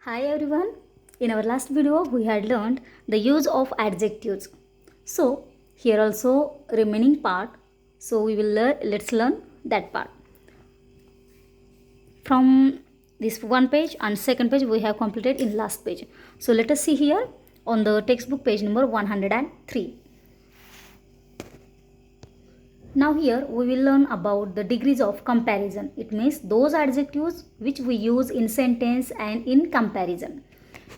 Hi everyone. In our last video we had learned the use of adjectives. So here also remaining part. So we will let's learn that part. From this one page and second page we have completed in last page. So let us see here on the textbook page number 103. Now here we will learn about the degrees of comparison. It means those adjectives which we use in sentence and in comparison.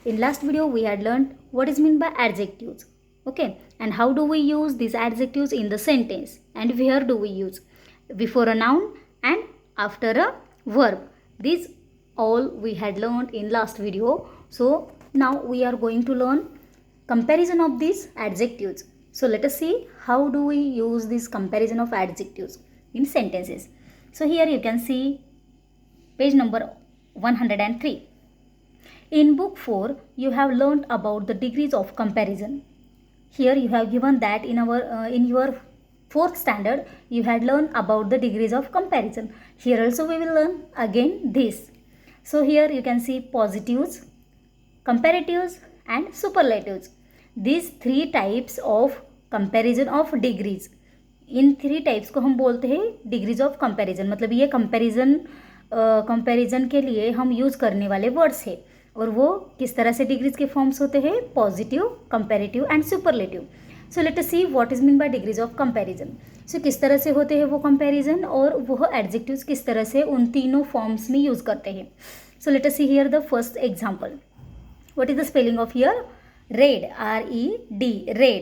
In last video we had learned what is meant by adjectives. Okay, and how do we use these adjectives in the sentence and where do we use? Before a noun and after a verb. These all we had learned in last video. So now we are going to learn comparison of these adjectives. So let us see how do we use this comparison of adjectives in sentences. So here you can see page number 103. In book 4 you have learned about the degrees of comparison. Here you have given that in your 4th standard you had learned about the degrees of comparison. Here also we will learn again this. So here you can see positives, comparatives and superlatives. These 3 types of comparison of degrees. In 3 types को हम बोलते हैं degrees of comparison. मतलब ये comparison के लिए हम use करने वाले वर्ड्स है. और वो किस तरह से डिग्रीज के फॉर्म्स होते हैं? Positive, comparative and superlative. So let us see what is mean by degrees of comparison. So किस तरह से होते हैं वो कंपैरिजन और वो एडजेक्टिव्स किस तरह से उन तीनों फॉर्म्स में यूज़ करते हैं. So let us see here the first example. What is the spelling of here? Red, R-E-D, red.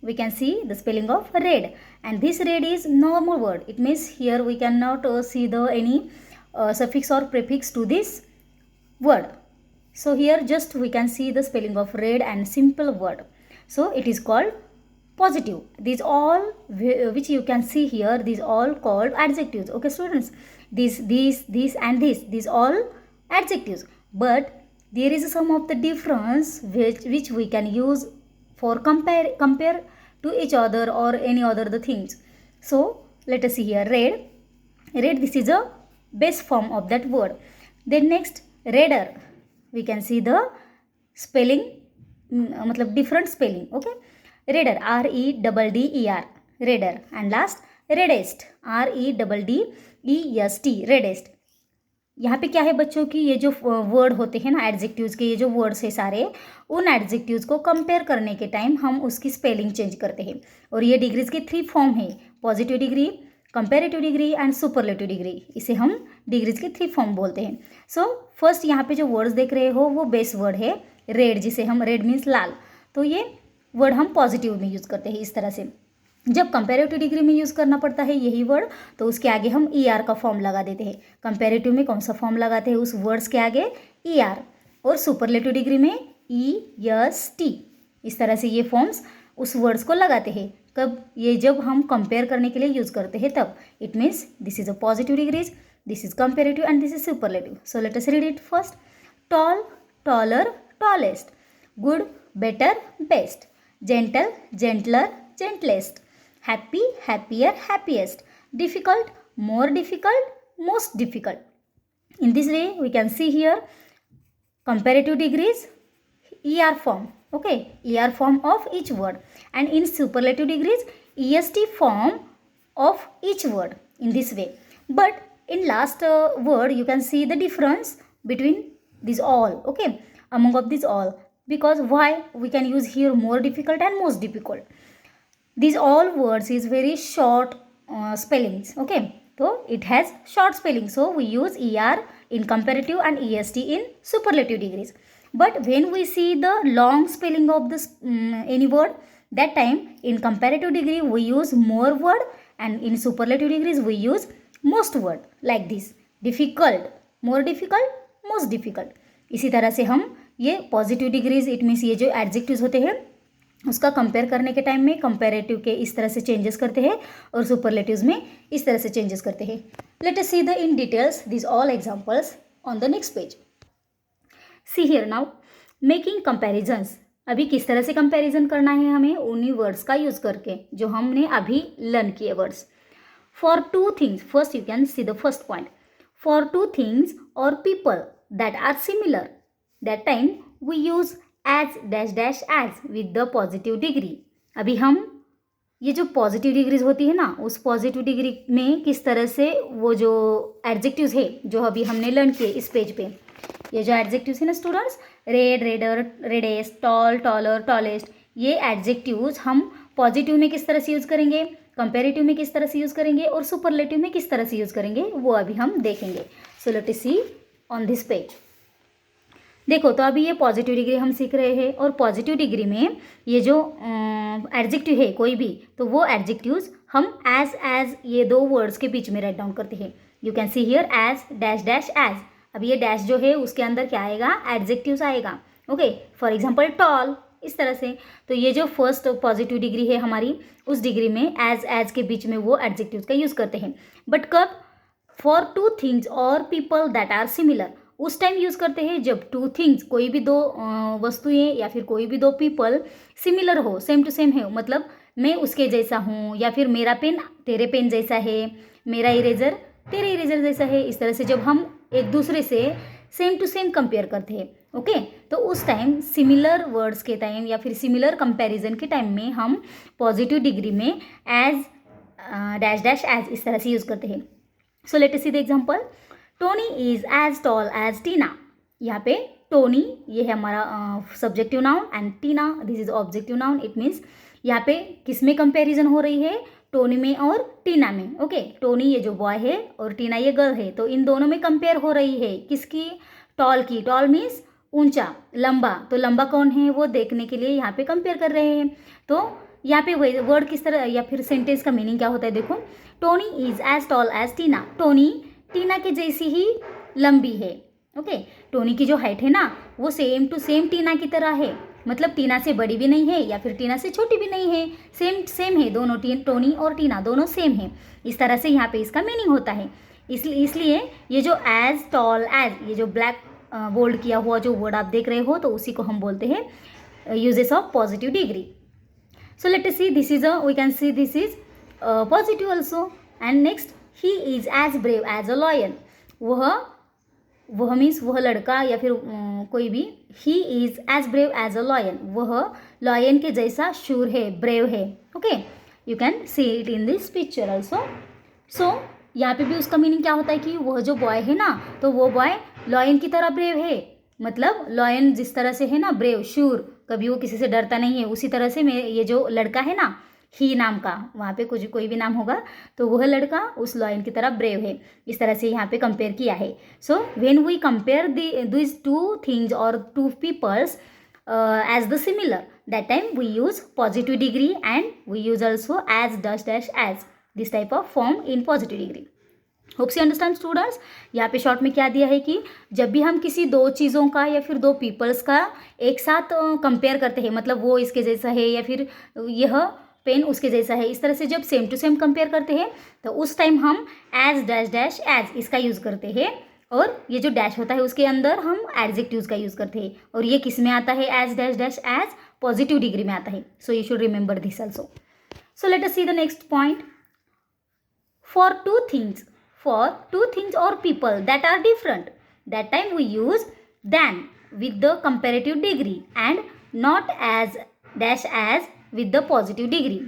We can see the spelling of red, and this red is normal word. It means here we cannot see the any suffix or prefix to this word. So here just we can see the spelling of red and simple word. So it is called positive. These all which you can see here, these all called adjectives. Okay students, this and these all adjectives. But there is some of the difference which we can use for compare to each other or any other the things. So let us see here red. This is a base form of that word. Then next redder. We can see the spelling, मतलब different spelling. Okay, redder, R-E-D-D-E-R, redder. And last reddest, R-E-D-D-E-S-T, reddest. यहाँ पे क्या है बच्चों की, ये जो word होते हैं ना एडजेक्टिव्स के, ये जो वर्ड्स है सारे, उन एडजेक्टिव्स को कंपेयर करने के टाइम हम उसकी स्पेलिंग चेंज करते हैं. और ये डिग्रीज के 3 फॉर्म है, positive degree, comparative degree and superlative degree. इसे हम डिग्रीज के 3 फॉर्म बोलते हैं. सो फर्स्ट यहाँ पे जो वर्ड्स देख रहे हो वो बेस वर्ड है रेड, जिसे हम रेड मीन्स लाल. तो ये वर्ड हम पॉजिटिव में यूज़ करते हैं इस तरह से. जब कंपेरेटिव डिग्री में यूज़ करना पड़ता है यही वर्ड, तो उसके आगे हम ER का फॉर्म लगा देते हैं. कंपेरेटिव में कौन सा फॉर्म लगाते हैं उस वर्ड्स के आगे? ER. और सुपरलेटिव डिग्री में EST. इस तरह से ये फॉर्म्स उस वर्ड्स को लगाते हैं. कब? ये जब हम कंपेयर करने के लिए यूज़ करते हैं तब. It means this is a positive degrees, this is comparative and this is superlative. So let us read it first. Tall, taller, tallest. Good, better, best. Gentle, gentler, gentlest. Happy, happier, happiest. Difficult, more difficult, most difficult. In this way we can see here comparative degrees, ER form. Okay, ER form of each word. And in superlative degrees, EST form of each word in this way. But in last word you can see the difference between these all. Okay, among of these all. Because why we can use here more difficult and most difficult. These all words is very short spellings. Okay, so it has short spelling, so we use ER in comparative and EST in superlative degrees. But when we see the long spelling of this any word, that time in comparative degree we use more word and in superlative degrees we use most word. Like this, difficult, more difficult, most difficult. इसी तरह से हम ये positive degrees, it means ये जो adjectives होते हैं उसका कंपेयर करने के टाइम में कंपेरेटिव के इस तरह से चेंजेस करते हैं और सुपरलेटिव्स में इस तरह से चेंजेस करते हैं. Late us see the in details this all examples on the next page. See here now making comparisons. अभी किस तरह से कंपैरिजन करना है हमें उन्हीं वर्ड्स का यूज़ करके जो हमने अभी लर्न किए words. For 2 things, first you can see the first point. For 2 things or people that are similar, that time we use as dash dash as with the positive degree. अभी हम ये जो positive degrees होती है ना, उस positive degree में किस तरह से वो जो एडजेक्टिव्स है जो अभी हमने लर्न किए इस पेज पे, ये जो एडजेक्टिव्स है ना students, red, redder, reddest, tall, taller, tallest, ये एडजेक्टिव्स हम पॉजिटिव में किस तरह से यूज़ करेंगे, कंपेरेटिव में किस तरह से यूज़ करेंगे और सुपरलेटिव में किस तरह से यूज़ करेंगे, वो अभी हम देखेंगे। So let us see on this page. देखो, तो अभी ये पॉजिटिव डिग्री हम सीख रहे हैं और पॉजिटिव डिग्री में ये जो एडजेक्टिव है कोई भी, तो वो एडजेक्टिव्स हम एज ये दो वर्ड्स के बीच में राइट डाउन करते हैं। You can see here as dash dash as. अब ये डैश जो है उसके अंदर क्या आएगा, एडजेक्टिव्स आएगा। ओके, फॉर एग्जाम्पल टॉल, इस तरह से। तो ये जो फर्स्ट पॉजिटिव डिग्री है हमारी, उस डिग्री में एज के बीच में वो एडजेक्टिव्स का यूज़ करते हैं। बट कब, for to things or people that are similar, उस टाइम यूज़ करते हैं जब टू थिंग्स, कोई भी दो वस्तुएं या फिर कोई भी दो पीपल सिमिलर हो, सेम टू सेम है, मतलब मैं उसके जैसा हूँ या फिर मेरा पेन तेरे पेन जैसा है, मेरा इरेजर तेरे इरेजर जैसा है। इस तरह से जब हम एक दूसरे से सेम टू सेम कंपेयर करते हैं, ओके, तो उस टाइम सिमिलर वर्ड्स के टाइम या फिर सिमिलर कंपैरिजन के टाइम में हम पॉजिटिव डिग्री में एज डैश डैश एज इस तरह से यूज़ करते हैं। So let us see the example. Tony is as tall as Tina. यहाँ पे टोनी ये है हमारा subjective noun and Tina this is objective noun. It means यहाँ पे किस में कंपैरिजन हो रही है, टोनी में और टीना में। ओके, टोनी ये जो बॉय है और टीना ये गर्ल है, तो इन दोनों में कंपेयर हो रही है किसकी, टॉल की। टॉल मीन्स ऊंचा, लंबा, तो लंबा कौन है वो देखने के लिए यहाँ पे कंपेयर कर रहे हैं। तो यहाँ पे वर्ड किस तरह या फिर सेंटेंस का मीनिंग क्या होता है, देखो, Tony is as tall as Tina. Tony Tina के जैसी ही लंबी है। ओके, टोनी की जो हाइट है ना वो सेम टू सेम टीना की तरह है, मतलब टीना से बड़ी भी नहीं है या फिर टीना से छोटी भी नहीं है, सेम है दोनों, टोनी और टीना दोनों सेम है। इस तरह से यहाँ पे इसका मीनिंग होता है। इसलिए ये जो एज टॉल एज, ये जो ब्लैक बोल्ड किया हुआ जो वर्ड आप देख रहे हो, तो उसी को हम बोलते हैं uses of positive degree. So let us see, this is we can see this is positive also. And next, he is as brave as a lion. वह मीन्स वह लड़का या फिर कोई भी, he is as brave as a lion, वह lion के जैसा शूर है, ब्रेव है। Okay, you can see it in this picture also. So यहाँ पे भी उसका मीनिंग क्या होता है कि वह जो बॉय है ना, तो वो बॉय लॉयन की तरह ब्रेव है, मतलब लॉयन जिस तरह से है ना ब्रेव, शूर, कभी वो किसी से डरता नहीं है, उसी तरह से ये जो लड़का है ना, ही नाम का, वहाँ पे कुछ कोई भी नाम होगा, तो वह लड़का उस लॉयन की तरह ब्रेव है। इस तरह से यहाँ पे कंपेयर किया है। So when we compare this two things or two peoples as the similar, that time we use positive degree and we use also as dash dash as, this type of form in positive degree. Hope you understand students. यहाँ पे short में क्या दिया है कि जब भी हम किसी दो चीज़ों का या फिर दो पीपल्स का एक साथ कंपेयर करते हैं, मतलब वो इसके जैसा है या फिर यह पेन उसके जैसा है, इस तरह से जब सेम टू सेम कंपेयर करते हैं, तो उस टाइम हम एज डैश डैश एज इसका यूज़ करते हैं। और ये जो डैश होता है उसके अंदर हम एडजेक्टिव्स का यूज़ करते हैं। और ये किस में आता है, as dash dash as, positive degree में आता है। So you should remember this also. So let us see the next point. For two things or people that are different, that time we use than with the comparative degree and not as dash as with the positive degree.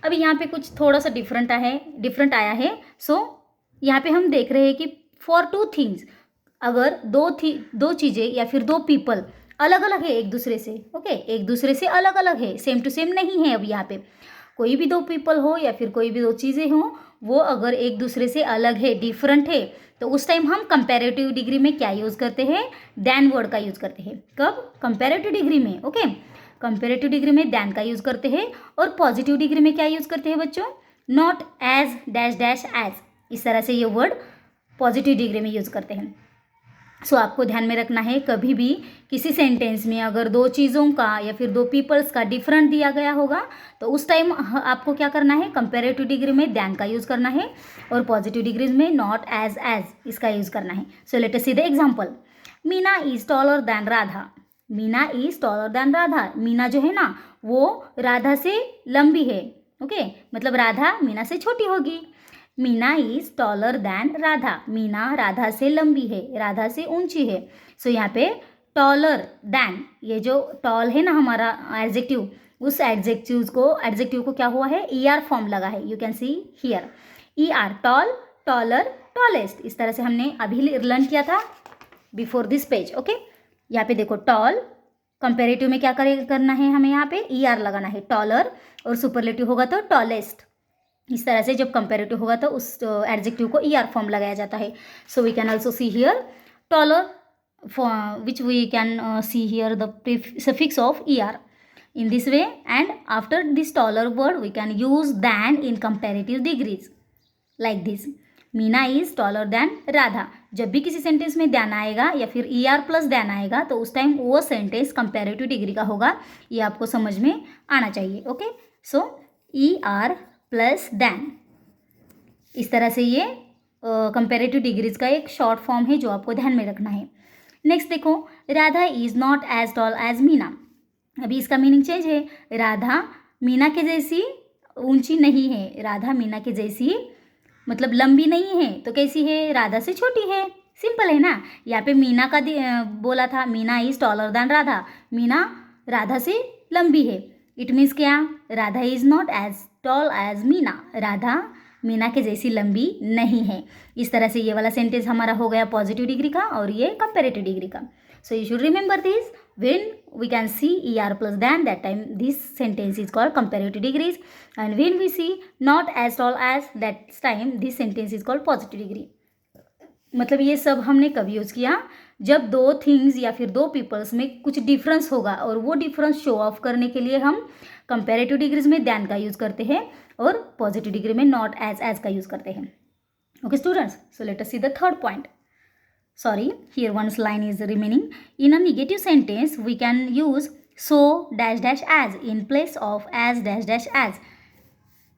अभी यहाँ पे कुछ थोड़ा सा different आया है। सो यहाँ पे हम देख रहे हैं कि फॉर टू थिंग्स, अगर दो चीज़ें या फिर दो पीपल अलग अलग है एक दूसरे से, ओके, एक दूसरे से अलग अलग है, सेम टू सेम नहीं है। अब यहाँ पे कोई भी दो पीपल हो या फिर कोई भी दो चीज़ें हों, वो अगर एक दूसरे से अलग है, डिफरेंट है, तो उस टाइम हम कंपैरेटिव डिग्री में क्या यूज़ करते हैं, दैन वर्ड का यूज़ करते हैं। कब, कंपैरेटिव डिग्री में। ओके, कंपैरेटिव डिग्री में दैन का यूज़ करते हैं। और पॉजिटिव डिग्री में क्या यूज़ करते हैं बच्चों, not as dash dash as, इस तरह से ये वर्ड पॉजिटिव डिग्री में यूज़ करते हैं। सो आपको ध्यान में रखना है, कभी भी किसी सेंटेंस में अगर दो चीज़ों का या फिर दो पीपल्स का डिफरेंट दिया गया होगा, तो उस टाइम आपको क्या करना है, कंपैरेटिव डिग्री में दैन का यूज़ करना है और पॉजिटिव डिग्रीज में नॉट एज इसका यूज़ करना है। So let us see the example. Meena is taller than Radha. Meena is taller than Radha. Meena जो है ना वो राधा से लंबी है। ओके, मतलब राधा मीना से छोटी होगी। Meena is taller than Radha. Meena Radha से लंबी है, राधा से ऊंची है। सो यहाँ पे टॉलर दैन, ये जो टॉल है ना हमारा एडजेक्टिव, उस एडजेक्टिव को क्या हुआ है, ER फॉर्म लगा है, you can see here ER, tall, taller, tallest, इस तरह से हमने अभी लर्न किया था बिफोर दिस पेज। ओके, यहाँ पे देखो टॉल, कंपेरेटिव में क्या करना है हमें, यहाँ पे ER लगाना है, टॉलर, और सुपरलेटिव होगा तो टॉलेस्ट। इस तरह से जब कंपेरेटिव होगा तो उस एडजेक्टिव को ER फॉर्म लगाया जाता है। So we can also see here taller, which we can see here the suffix of ER in this way, and after this taller word we can use than in comparative degrees like this. Meena is taller than Radha, जब भी किसी sentence में than आएगा या फिर ER plus than आएगा तो उस टाइम वो सेंटेंस कंपेरेटिव डिग्री का होगा, ये आपको समझ में आना चाहिए। ओके, सो ER प्लस than, इस तरह से ये कंपेरेटिव डिग्रीज का एक शॉर्ट फॉर्म है जो आपको ध्यान में रखना है। नेक्स्ट देखो, Radha is not as tall as Meena, अभी इसका मीनिंग चेंज है, राधा मीना के जैसी ऊंची नहीं है, राधा मीना के जैसी मतलब लंबी नहीं है, तो कैसी है, राधा से छोटी है, सिंपल है ना। यहाँ पे मीना का बोला था, Meena is taller than Radha, Meena Radha से लंबी है, इट मीन्स क्या, Radha is not as tall as Meena, Radha Meena के जैसी लंबी नहीं है। इस तरह से ये वाला सेंटेंस हमारा हो गया पॉजिटिव डिग्री का और ये कंपेरेटिव डिग्री का। So you should remember this, when we can see ER plus than, that time this sentence is called comparative degrees, and when we see not as tall as, that time this sentence is called positive degree. मतलब ये सब हमने कब use किया, जब दो things या फिर दो पीपल्स में कुछ डिफरेंस होगा और वो डिफरेंस शो ऑफ करने के लिए हम कंपेरेटिव डिग्रीज में दैन का यूज़ करते हैं और पॉजिटिव डिग्री में नॉट एज का यूज़ करते हैं। Okay students, so let us see the third point. Sorry, here one's line is remaining. In a negative sentence, we can use so dash dash as in place of as dash dash as.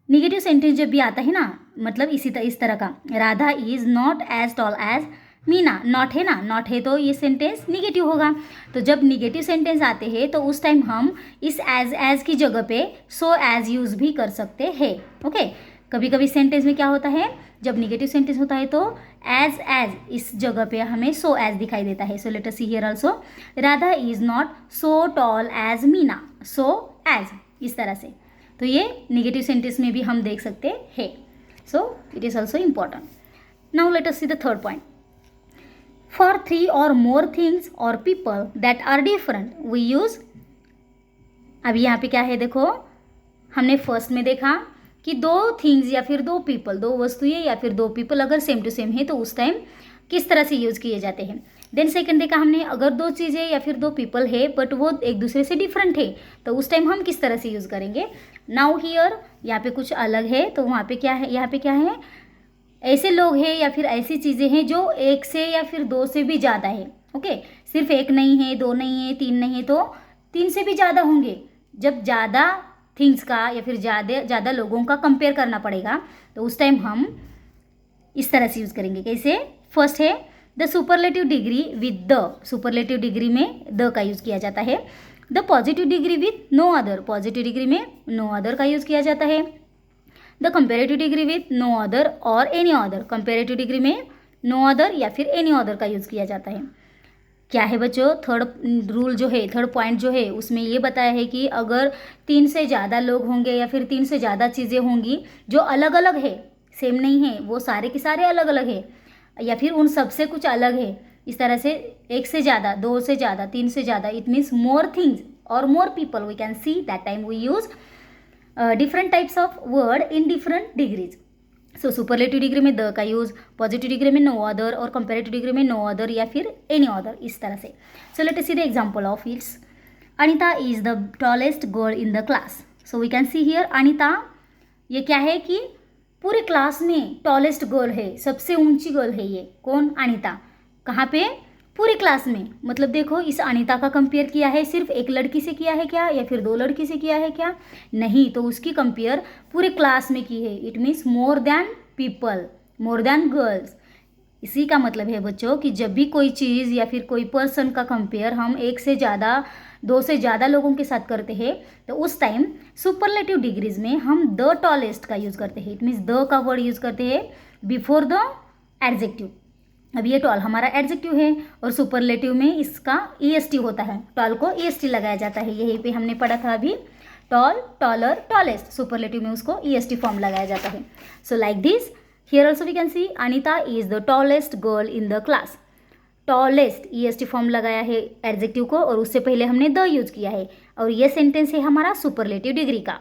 Negative sentence जब भी आता है ना, मतलब इस तरह का, Radha is not as tall as Meena, not है ना, नॉट है तो ये सेंटेंस निगेटिव होगा। तो जब निगेटिव सेंटेंस आते हैं तो उस टाइम हम इस एज की जगह पे सो एज यूज़ भी कर सकते हैं। ओके, कभी कभी सेंटेंस में क्या होता है, जब निगेटिव सेंटेंस होता है तो एज इस जगह पे हमें सो एज दिखाई देता है। So let us see here also, Radha is not so tall as Meena, so as, इस तरह से। तो ये निगेटिव सेंटेंस में भी हम देख सकते हैं। So it is also important. Now let us see the third point. For 3 or more things or people that are different we use, अभी यहाँ पे क्या है देखो, हमने फर्स्ट में देखा कि दो थिंग्स या फिर दो पीपल, दो वस्तुएं या फिर दो पीपल अगर सेम टू सेम है तो उस टाइम किस तरह से यूज़ किए जाते हैं। देन सेकंड देखा हमने, अगर दो चीज़ें या फिर दो पीपल है बट वो एक दूसरे से डिफरेंट है तो उस टाइम हम किस तरह से यूज़ करेंगे। नाउ हियर, यहाँ पे कुछ अलग है तो वहाँ पे क्या है, यहाँ पे क्या है, ऐसे लोग हैं या फिर ऐसी चीज़ें हैं जो एक से या फिर दो से भी ज़्यादा है। ओके, सिर्फ एक नहीं है, दो नहीं है, तीन नहीं है, तो 3 से भी ज़्यादा होंगे। जब ज़्यादा थिंग्स का या फिर ज़्यादा लोगों का कंपेयर करना पड़ेगा तो उस टाइम हम इस तरह से यूज़ करेंगे। कैसे, फर्स्ट है the superlative degree with the, superlative degree में द का यूज़ किया जाता है। The positive degree with no other, positive degree में नो अदर का यूज़ किया जाता है। The comparative degree with no other और एनी अदर, कंपेरेटिव डिग्री में नो अदर या फिर एनी अदर का यूज़ किया जाता है। क्या है बच्चों, थर्ड रूल जो है, थर्ड पॉइंट जो है उसमें ये बताया है कि अगर 3 से ज़्यादा लोग होंगे या फिर 3 से ज़्यादा चीज़ें होंगी जो अलग अलग है, सेम नहीं है, वो सारे के सारे अलग अलग है या फिर उन सब से कुछ अलग है, इस तरह से 1 से ज़्यादा, 2 से ज़्यादा, 3 से ज़्यादा, इट मीन्स मोर थिंग्स और more people, we can see that time we use different types of word in different degrees. So superlative degree में द का यूज़, पॉजिटिव डिग्री में नो अदर और कंपेरेटिव डिग्री में no other या फिर any other, इस तरह से। So let us see the example of its. Anita is the tallest girl in the class. So we can see here Anita, ये क्या है कि पूरे क्लास में टॉलेस्ट गर्ल है, सबसे ऊंची गर्ल है ये। कौन, अनीता। कहाँ पे, पूरे क्लास में। मतलब देखो, इस अनीता का कंपेयर किया है सिर्फ एक लड़की से किया है क्या या फिर 2 लड़की से किया है क्या, नहीं, तो उसकी कंपेयर पूरे क्लास में की है। It means more than people, more than girls. इसी का मतलब है बच्चों कि जब भी कोई चीज़ या फिर कोई पर्सन का कंपेयर हम 1 से ज़्यादा, 2 से ज़्यादा लोगों के साथ करते हैं तो उस टाइम सुपरलेटिव डिग्रीज में हम द टॉलेस्ट का यूज़ करते हैं। इट मीन्स द का वर्ड यूज़ करते हैं बिफोर द एडजेक्टिव। अब ये टॉल हमारा एडजेक्टिव है और सुपरलेटिव में इसका ईएसटी होता है, टॉल को ईएसटी लगाया जाता है। यहीं पे हमने पढ़ा था अभी, टॉल, टॉलर, टॉलेस्ट। सुपरलेटिव में उसको ईएसटी फॉर्म लगाया जाता है। So like this here also we can see Anita is the tallest girl in the class. Tallest EST form लगाया है एडजेक्टिव को और उससे पहले हमने द यूज किया है और ये सेंटेंस है हमारा सुपरलेटिव डिग्री का।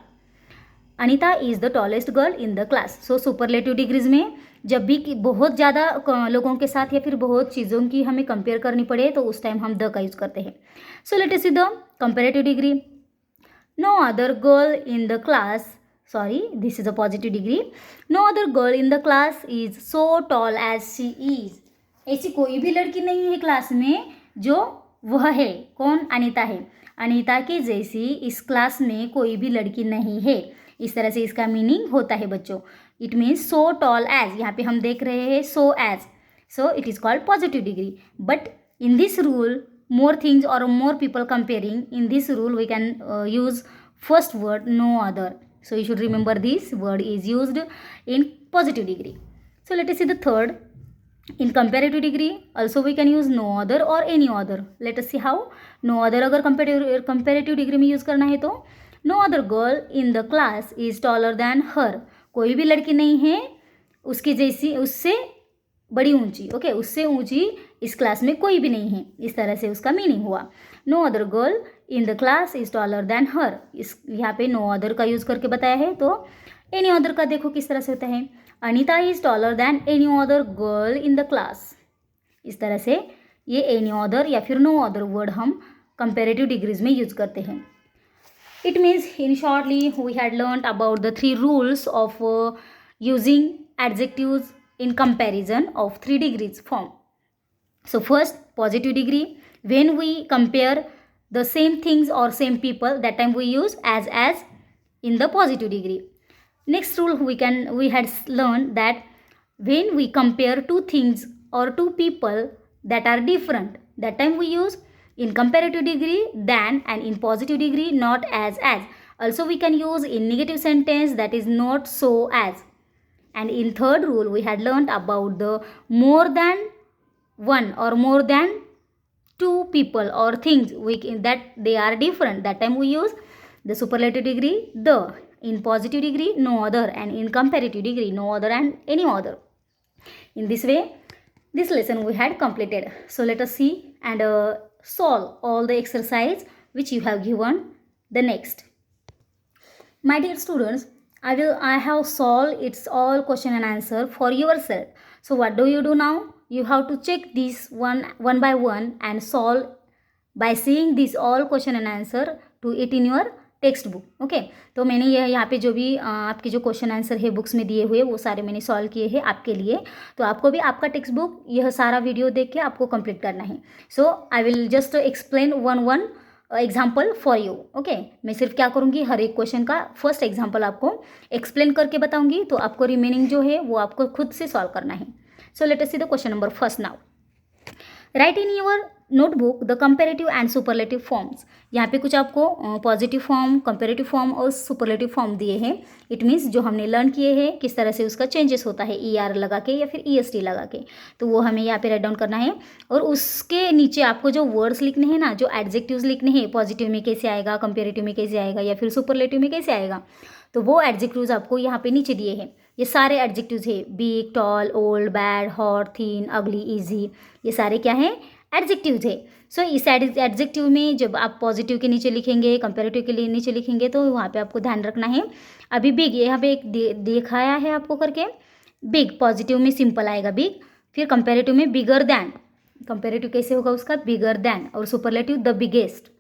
Anita is the tallest girl in the class. So superlative degrees में जब भी बहुत ज़्यादा लोगों के साथ या फिर बहुत चीज़ों की हमें कंपेयर करनी पड़े तो उस टाइम हम द का यूज करते हैं। So let us see the comparative degree. No other girl in the class, sorry this is a positive degree, no other girl in the class is so tall as she is. ऐसी कोई भी लड़की नहीं है class में जो वह है, कौन, अनीता है। अनीता के जैसी इस क्लास में कोई भी लड़की नहीं है। इस तरह से इसका मीनिंग होता है बच्चों। It means so tall as, यहाँ पे हम देख रहे हैं so as, so it is called positive degree. But in this rule more things or more people comparing, in this rule we can use first word no other. So you should remember this word is used in positive degree. So let us see the third. In comparative degree also we can use no other or any other. Let us see how. No other अगर comparative degree में use करना है तो no other girl in the class is taller than her. कोई भी लड़की नहीं है उसकी जैसी, उससे बड़ी ऊंची, ओके, उससे ऊंची इस क्लास में कोई भी नहीं है। इस तरह से उसका मीनिंग हुआ। No other girl in the class is taller than her. इस यहाँ पे नो अदर का यूज़ करके बताया है। तो एनी अदर का देखो किस तरह से होता है, Anita is taller than any other girl in the class. इस तरह से ये एनी अदर या फिर नो अदर वर्ड हम कंपेरेटिव डिग्रीज में यूज करते हैं। It means in shortly we had learn about the 3 rules of using adjectives in comparison of 3 degrees form. So first, positive degree, when we compare the same things or same people, that time we use as in the positive degree. Next rule we had learned that when we compare 2 things or 2 people that are different, that time we use in comparative degree than, and in positive degree not as. Also we can use in negative sentence, that is not so as. And in third rule we had learned about the more than one or more than 2 people or things that they are different, that time we use the superlative degree the, in positive degree no other, and in comparative degree no other and any other. In this way this lesson we had completed. So let us see and solve all the exercise which you have given. The next, my dear students, I have solved its all question and answer for yourself. So what do you do now? You have to check this one by one and solve by seeing this all question and answer to it in your text book. Okay, तो मैंने यहाँ पे जो भी आपके जो question answer है books में दिए हुए वो सारे मैंने सॉल्व किए हैं आपके लिए. तो आपको भी आपका टेक्स्ट बुक यह सारा वीडियो देख के आपको कंप्लीट करना है. So I will just explain one example for you. Okay, मैं सिर्फ क्या करूँगी, हर एक क्वेश्चन का फर्स्ट एग्जाम्पल आपको एक्सप्लेन करके बताऊँगी. तो आपको रिमेनिंग जो है वो आपको खुद से सॉल्व करना है. So let us see the question number first now. Right in your notebook the comparative and superlative forms. यहाँ पे कुछ आपको पॉजिटिव फॉर्म, कंपेरेटिव फॉर्म और सुपरलेटिव फॉर्म दिए हैं. इट मीन्स जो हमने लर्न किए हैं किस तरह से उसका चेंजेस होता है ER लगा के या फिर EST लगा के. तो वो हमें यहाँ पे राइट डाउन करना है. और उसके नीचे आपको जो वर्ड्स लिखने हैं ना, जो एडजेक्टिव्स लिखने हैं, पॉजिटिव में कैसे आएगा, कंपेरेटिव में कैसे आएगा या फिर सुपरलेटिव में कैसे आएगा, तो वो एडजेक्टिव्स आपको यहाँ पे नीचे दिए हैं. ये सारे एडजेक्टिव्स है, big, tall, old, bad, hot, thin, ugly, easy, ये सारे क्या हैं, एडजेक्टिव्स है. सो इस एडजेक्टिव में जब आप पॉजिटिव के नीचे लिखेंगे, कंपेरेटिव के लिए नीचे लिखेंगे, तो वहाँ पे आपको ध्यान रखना है. अभी बिग यहाँ पे एक दिखाया है आपको करके, बिग पॉजिटिव में सिंपल आएगा बिग, फिर कंपेरेटिव में बिगर दैन. कंपेरेटिव कैसे होगा उसका, बिगर दैन, और सुपरलेटिव द बिगेस्ट.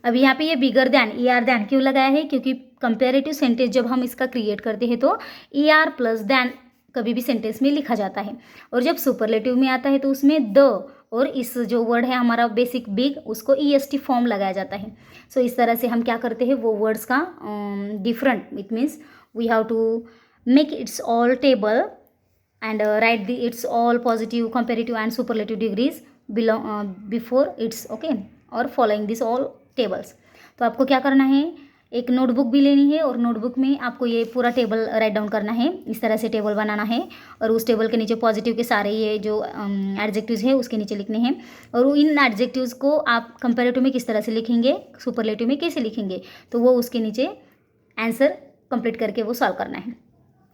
अभी यहाँ पे ये बिगर दैन, ER दैन क्यों लगाया है, क्योंकि कंपेरेटिव सेंटेंस जब हम इसका क्रिएट करते हैं तो ER प्लस दैन कभी भी सेंटेंस में लिखा जाता है. और जब सुपरलेटिव में आता है तो उसमें द और इस जो वर्ड है हमारा बेसिक बिग, उसको EST फॉर्म लगाया जाता है. सो इस तरह से हम क्या करते हैं, वो वर्ड्स का different, it means we have to make its all table and write the its all positive, comparative and superlative degrees before its, okay, और फॉलोइंग दिस ऑल टेबल्स. तो आपको क्या करना है, एक नोटबुक भी लेनी है और नोटबुक में आपको ये पूरा टेबल राइट डाउन करना है, इस तरह से टेबल बनाना है और उस टेबल के नीचे पॉजिटिव के सारे ये जो एडजेक्टिव्स है उसके नीचे लिखने हैं और इन एडजेक्टिव्स को आप कंपैरेटिव में किस तरह से लिखेंगे, सुपरलेटिव में कैसे लिखेंगे, तो वो उसके नीचे आंसर कंप्लीट करके वो सॉल्व करना है।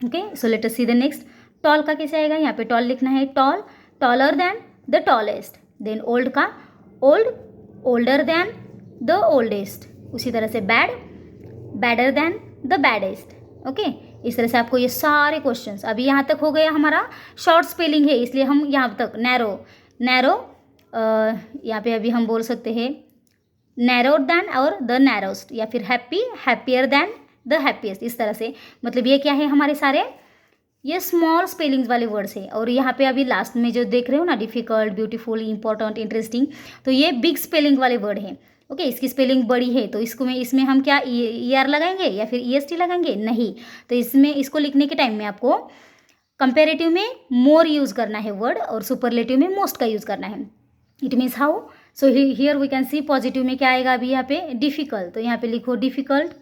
Okay, so let us see the next. Tall का कैसे आएगा, यहाँ पे टॉल लिखना है, tall taller than the tallest, then old का old older than the oldest, उसी तरह से bad badder than the baddest. Okay, इस तरह से आपको ये सारे क्वेश्चंस, अभी यहाँ तक हो गया हमारा शॉर्ट स्पेलिंग है इसलिए हम यहाँ तक नैरो नैरो यहाँ पे अभी हम बोल सकते हैं नैरोड देन और द नैरोस्ट, या फिर happy happier than the happiest, इस तरह से। मतलब ये क्या है, हमारे सारे ये स्मॉल स्पेलिंग्स वाले वर्ड्स है। और यहाँ पे अभी लास्ट में जो देख रहे हो ना, डिफिकल्ट, ब्यूटीफुल, इंपॉर्टेंट, इंटरेस्टिंग, तो ये बिग स्पेलिंग वाले वर्ड हैं। ओके, इसकी स्पेलिंग बड़ी है तो इसमें हम क्या ER लगाएंगे या फिर EST लगाएंगे, नहीं। तो इसमें इसको लिखने के टाइम में आपको कंपेरेटिव में मोर यूज़ करना है वर्ड और सुपरलेटिव में मोस्ट का यूज़ करना है। It means how, so here we can see positive में क्या आएगा अभी यहाँ पे डिफिकल्ट, तो यहाँ पे लिखो डिफिकल्ट,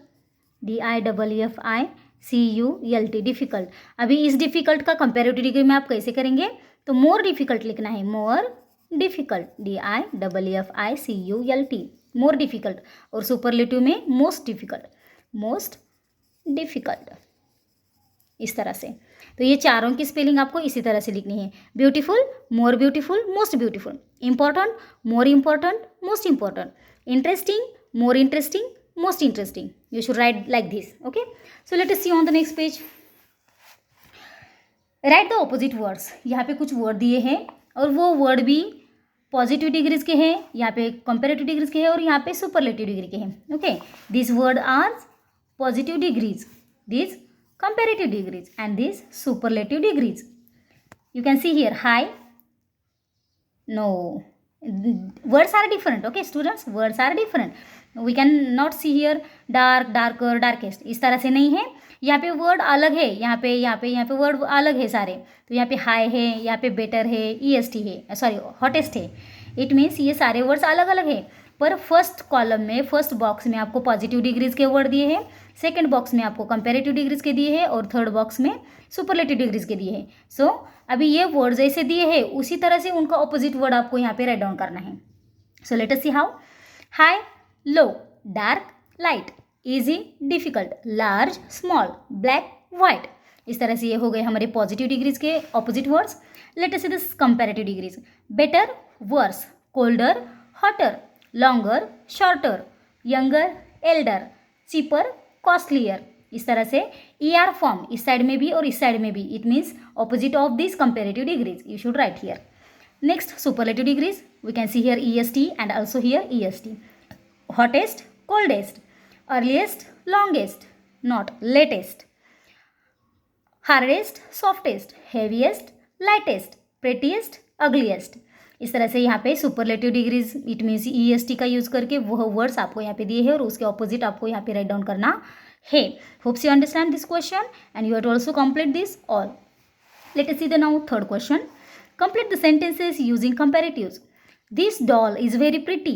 DIFFICULT, डिफिकल्ट। अभी इस डिफिकल्ट का कंपेरेटिव डिग्री में आप कैसे करेंगे, तो मोर डिफिकल्ट लिखना है, more difficult, DIFFICULT, more difficult. और सुपरलेटिव में मोस्ट डिफिकल्ट, मोस्ट डिफिकल्ट, इस तरह से। तो ये चारों की स्पेलिंग आपको इसी तरह से लिखनी है, beautiful, more beautiful, most beautiful, important, more important, most important, interesting, more interesting, most interesting. You should write like this. Okay, so let us see on the next page. Write the opposite words. यहाँ पे कुछ word दिए हैं और वो word भी positive degrees के हैं, यहाँ पे कंपेरेटिव डिग्रीज के हैं और यहाँ पे सुपरलेटिव डिग्री के हैं। Okay, this word are positive degrees, this comparative degrees and this superlative degrees. You can see here high, no, words are different. Okay students, words are different. We can not see here dark, darker, darkest, इस तरह से नहीं है। यहाँ पे word अलग है, यहाँ पे वर्ड अलग है सारे। तो यहाँ पे हाई है, यहाँ पे बेटर है, EST है, सॉरी हॉटेस्ट है। इट मीन्स ये सारे वर्ड्स अलग अलग है, पर फर्स्ट कॉलम में, फर्स्ट बॉक्स में आपको पॉजिटिव डिग्रीज के वर्ड दिए हैं, सेकंड बॉक्स में आपको कंपेरेटिव डिग्रीज के दिए हैं और थर्ड बॉक्स में सुपरलेटिव डिग्रीज के दिए हैं। सो अभी ये वर्ड जैसे दिए हैं उसी तरह से उनका ऑपोजिट वर्ड आपको यहाँ पे राइट डाउन करना है। So let us see how. High, low, dark, light, easy, difficult, large, small, black, white, इस तरह से ये हो गए हमारे पॉजिटिव डिग्रीज के opposite words. Let us see this comparative degrees. Better, worse, colder, hotter, longer, shorter, younger, elder, cheaper, costlier, इस तरह से ER फॉर्म इस साइड में भी और इस साइड में भी, it means opposite of this comparative degrees, you should write here. Next superlative degrees, we can see here EST and also here EST. Hottest, coldest, earliest, longest, not latest, hardest, softest, heaviest, lightest, prettiest, ugliest, इस तरह से यहाँ पे superlative degrees it means EST का use करके वो words आपको यहाँ पे दिए हैं और उसके ऑपोजिट आपको यहाँ पे राइट डाउन करना है। Hopes you understand this question and you have to also complete this all. Let us see the now third question. Complete the sentences using comparatives. This doll is very pretty.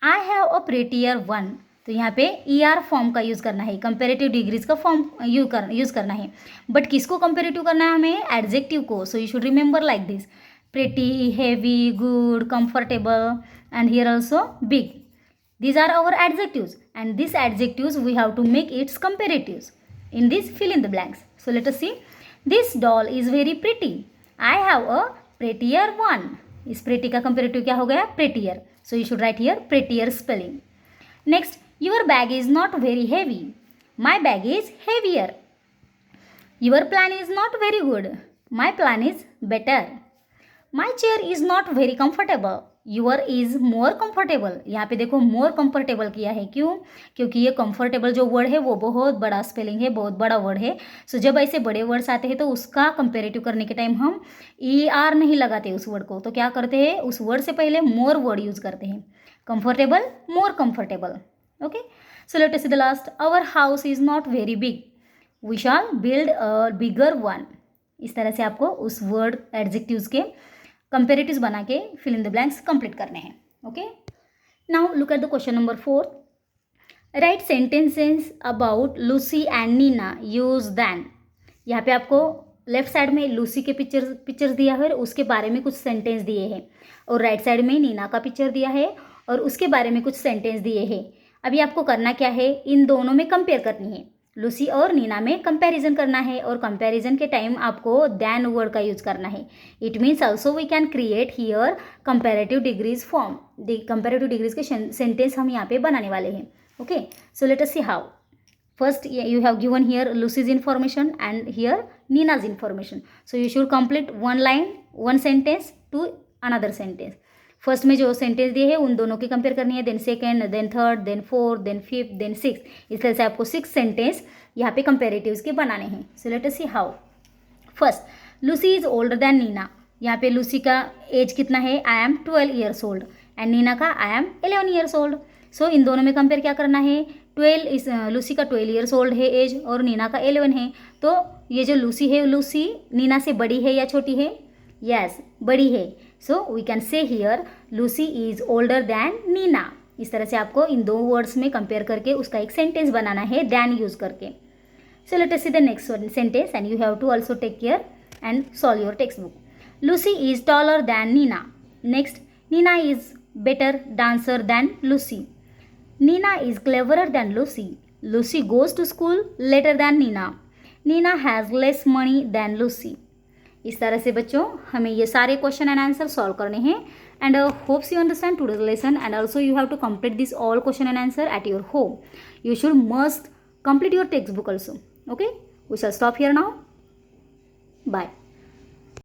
I have a prettier one. तो यहाँ पे ER form का use करना है, comparative degrees का form use करना है, but किसको कंपेरेटिव करना है हमें, एडजेक्टिव को. सो you should remember like this, pretty, heavy, good, comfortable and here also big. These are our adjectives and these adjectives we have to make its comparatives. In this fill in the blanks. So let us see. This doll is very pretty. I have a prettier one. इस pretty का comparative क्या हो गया, prettier. So you should write here prettier spelling. Next, your bag is not very heavy. My bag is heavier. Your plan is not very good. My plan is better. My chair is not very comfortable. Your is more comfortable. यहाँ पे देखो more comfortable किया है, क्यों, क्योंकि ये comfortable जो word है वो बहुत बड़ा स्पेलिंग है, बहुत बड़ा वर्ड है. सो जब ऐसे बड़े वर्ड्स आते हैं तो उसका कंपेरेटिव करने के टाइम हम ER नहीं लगाते उस वर्ड को, तो क्या करते हैं, उस वर्ड से पहले मोर वर्ड यूज़ करते हैं. Comfortable, more comfortable. Okay, so let us see the last. Our house is not very big. We shall build a bigger one. इस तरह से आपको उस वर्ड एडजेक्टिव्स के कंपेरेटिव्स बना के fill in the blanks complete करने हैं. Okay, now look at the question number 4. Write sentences about Lucy and Nina use than. यहाँ पे आपको लेफ्ट साइड में लूसी के पिक्चर्स दिया है और उसके बारे में कुछ सेंटेंस दिए हैं, और राइट साइड में नीना का पिक्चर दिया है और उसके बारे में कुछ सेंटेंस दिए हैं। अभी आपको करना क्या है, इन दोनों में कंपेयर करनी है, लूसी और नीना में कंपैरिजन करना है, और कंपैरिजन के टाइम आपको दैन वर्ड का यूज करना है। It means also we can create here comparative degrees form. Comparative degrees के सेंटेंस हम यहाँ पे बनाने वाले हैं। Okay, so let us see how. First, you have given here Lucy's information and here Nina's information. So you should complete one line, one sentence to another sentence. First में जो sentence दिए हैं उन दोनों की कंपेयर करनी है, then second, then third, then fourth, then fifth, then six. इस तरह से आपको 6 सेंटेंस यहाँ पे कंपेरेटिव्स के बनाने हैं। So let us see how. First, Lucy is older than Nina. यहाँ पे लूसी का एज कितना है, I am 12 years old, and Nina का I am 11 years old. So इन दोनों में कंपेयर क्या करना है, 12 इस लूसी का 12 ईयर्स ओल्ड है एज और नीना का 11 है। तो ये जो लूसी है, लूसी नीना से बड़ी है या छोटी है, यस बड़ी है। So we can say here Lucy is older than Nina. इस तरह से आपको इन दो वर्ड्स में कंपेयर करके उसका एक सेंटेंस बनाना है दैन यूज करके। So let us see the next sentence and you have to also take care and solve your textbook. Lucy is taller than Nina. Next, Nina is better dancer than Lucy. Nina is cleverer than Lucy. Lucy goes to school later than Nina. Nina has less money than Lucy. इस तरह से बच्चों हमें ये सारे question and answer solve करने हैं, and hopes you understand today's lesson, and also you have to complete this all question and answer at your home. You should must complete your textbook also. Okay, we shall stop here now. Bye.